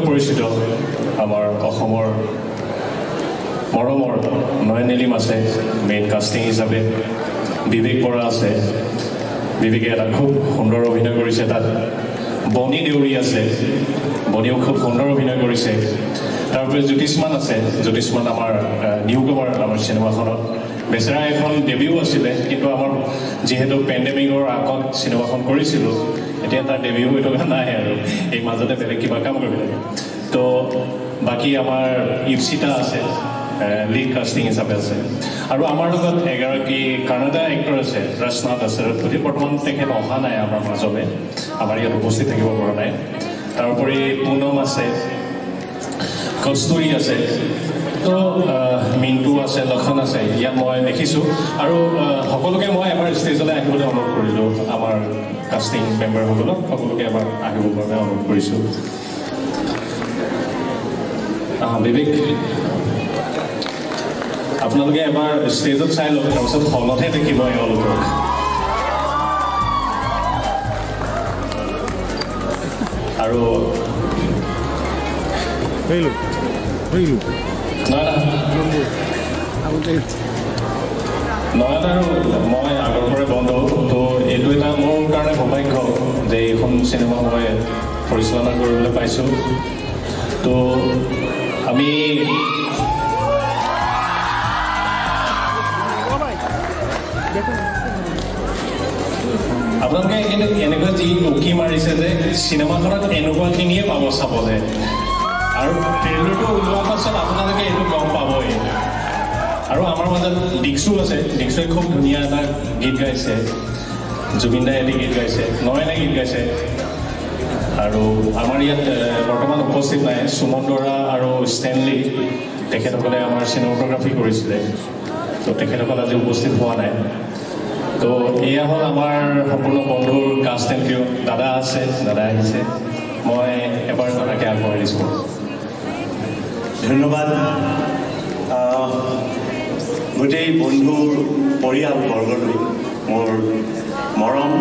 পৰিচিত আমাৰ অসমৰ মৰমৰ নয়নেলিম আছে মেইন কাষ্টিং হিচাপে বিবেক বৰা আছে বিবেকে এটা খুব সুন্দৰ অভিনয় কৰিছে তাত বনি দেউৰী আছে বনিও খুব সুন্দৰ অভিনয় কৰিছে তাৰপৰা জ্যোতিষ্মান আছে জ্যোতিষ্মান আমাৰ নিউকমাৰ আমাৰ চিনেমাখনত বেচেৰা এখন ডেবিউ আছিলে কিন্তু আমাৰ যেহেতু পেণ্ডেমিকৰ আগত চিনেমাখন কৰিছিলোঁ এতিয়া তাৰ ডেবিউ হৈ থকা নাই আৰু এই মাজতে বেলেগ কিবা কাম কৰিব লাগে তো বাকী আমাৰ ইপচিতা আছে লিড কাষ্টিং হিচাপে আছে আৰু আমাৰ লগত এগৰাকী কানাডা এক্টৰ আছে ৰচনাথ আছে গতিকে বৰ্তমান তেখেত অহা নাই আমাৰ মাজলৈ আমাৰ ইয়াত উপস্থিত থাকিব পৰা নাই তাৰোপৰি পুনম আছে কস্তুৰী আছে তো মিণ্টু আছে লক্ষণ আছে ইয়াত মই দেখিছোঁ আৰু সকলোকে মই এবাৰ ষ্টেজলৈ আহিবলৈ অনুৰোধ কৰিলোঁ আমাৰ কাষ্টিং মেম্বাৰসকলক সকলোকে এবাৰ আহিবৰ কাৰণে অনুৰোধ কৰিছোঁ বিবেক আপোনালোকে এবাৰ ষ্টেজত চাই লওক তাৰপিছত হলতহে দেখিব এওঁলোকক আৰু নয়ন আৰু মই আগৰ পৰাই বন্ধু তো এইটো এটা মোৰ কাৰণে সৌভাগ্য যে এইখন চিনেমা মই পৰিচালনা কৰিবলৈ পাইছোঁ তো আমি আপোনালোকে এনেকুৱা যি উকি মাৰিছে যে চিনেমাখনত এনেকুৱাখিনিয়ে পাব চাবলৈ আৰু ট্ৰেইলাৰটো ওলোৱাৰ পাছত আপোনালোকে এইটো গম পাবই আৰু আমাৰ মাজত দিক্ষু আছে দিক্ষুৱে খুব ধুনীয়া এটা গীত গাইছে জুবিন দাই এটি গীত গাইছে নয়নে গীত গাইছে আৰু আমাৰ ইয়াত বৰ্তমান উপস্থিত নাই সুমন দৰা আৰু ষ্টেনলি তেখেতসকলে আমাৰ চিনেমাটোগ্ৰাফী কৰিছিলে তো তেখেতসকল আজি উপস্থিত হোৱা নাই তো এয়া হ'ল আমাৰ সম্পূৰ্ণ বন্ধুৰ কাষ্ট এণ্ড ক্ৰিউ দাদা আছে দাদা আহিছে মই এবাৰ দাদাকে আগবঢ়াই দিছোঁ ধন্যবাদ গোটেই বন্ধুৰ পৰিয়ালবৰ্গলৈ মোৰ মৰম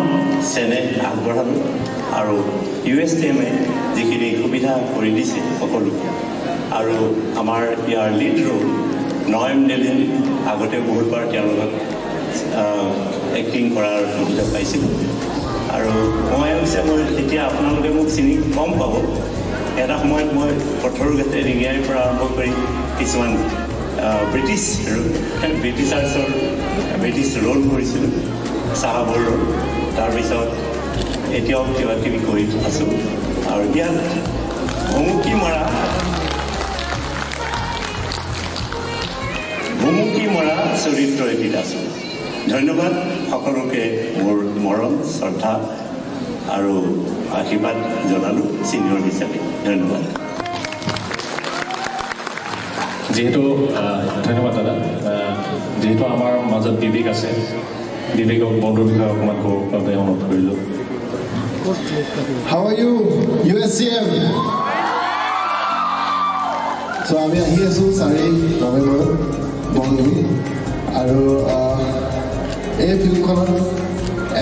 চেনেহ আগবঢ়ালোঁ আৰু USTMে যিখিনি সুবিধা কৰি দিছে সকলো আৰু আমাৰ ইয়াৰ লিড ৰোল নয়ন নেলিম আগতে বহুতবাৰ তেওঁৰ লগত এক্টিং কৰাৰ সুবিধা পাইছিলোঁ আৰু মই এতিয়া আপোনালোকে মোক চিনি কম পাব এটা সময়ত মই পথৰ গেটে ৰিঙিয়াৰ পৰা আৰম্ভ কৰি কিছুমান ব্ৰিটিছ ৰোল কৰিছিলোঁ চাহাবৰ ৰোল তাৰপিছত এতিয়াও কিবা কিবি কৰি আছোঁ আৰু ইয়াত ভুমুকি মৰা চৰিত্ৰ এটিত আছোঁ ধন্যবাদ সকলোকে মোৰ মৰম শ্ৰদ্ধা আৰু আশীৰ্বাদ জনালোঁ ছিনিয়ৰ হিচাপে ধন্যবাদ যিহেতু ধন্যবাদ দাদা যিহেতু আমাৰ মাজত বিবেক আছে বিবেকক বন্ধুৰ বিষয়ে অকণমান ক'ব বাবে অনুৰোধ কৰিলোঁ How are you, USCM? So আমি আহি আছোঁ 4 নৱেম্বৰত বন্ধু আৰু এই ফিল্মখনত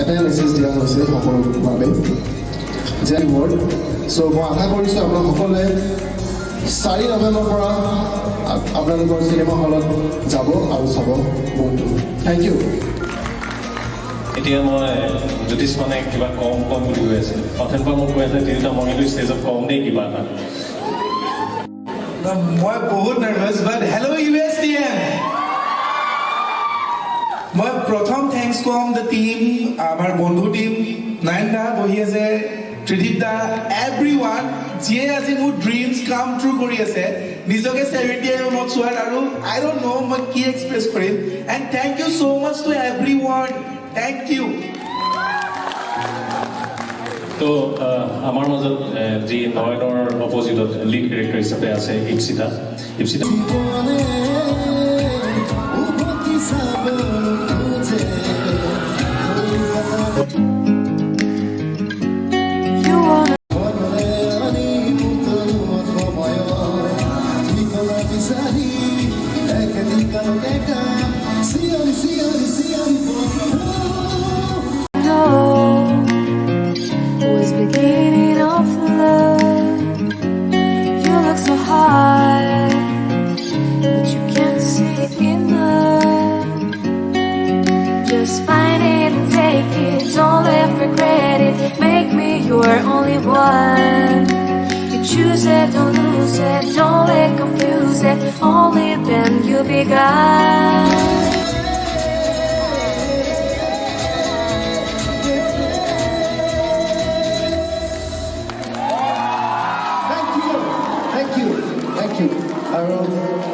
এটাই মেছেজ দিয়া হৈছে সকলোৰ বাবে যে ৱৰ্ড চ' মই আশা কৰিছোঁ আপোনালোক সকলোৱে 4 নৱেম্বৰৰ পৰা আপোনালোকৰ চিনেমা হলত যাব আৰু চাব বন্ধু থেংক ইউ এতিয়া মই জ্যোতিষ্মানে কিবা কম বুলি কৈ আছে অথনিৰ পৰা মোক কৈ আছে তিনিটা মই কিন্তু ষ্টেজত কম দেই কিবা এটা মই বহুত নাৰ্ভাছ বাট হেল্ল' USTM মই প্ৰথম থেংকছ কম দ্য টিম আমাৰ বন্ধু টিম নয়ন দা বহি আছে ত্ৰিদীপ দা এভৰিৱান যিয়ে আজি মোৰ ড্ৰিমছ কাম ট্ৰু কৰি আছে নিজকে 70 এমত চোৱাৰ আৰু আই ডোণ্ট ন' মই কি এক্সপ্ৰেছ কৰিম and thank you so' much to everyone thank you তো আমাৰ মাজত যি নয়নৰ অপজিটত লিড কেৰেক্টাৰ হিচাপে আছে ইপচিতা was beginning of love. regret it. Make me your only one. You choose it, don't lose it, don't let confuse it. Only then you be God. Thank you. আৰু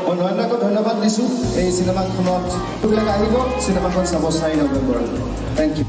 মই নয়নদাকো ধন্যবাদ দিছোঁ এই চিনেমাখনত এইবিলাক আহিব চিনেমাখন চাব 4 নৱেম্বৰত। Thank U.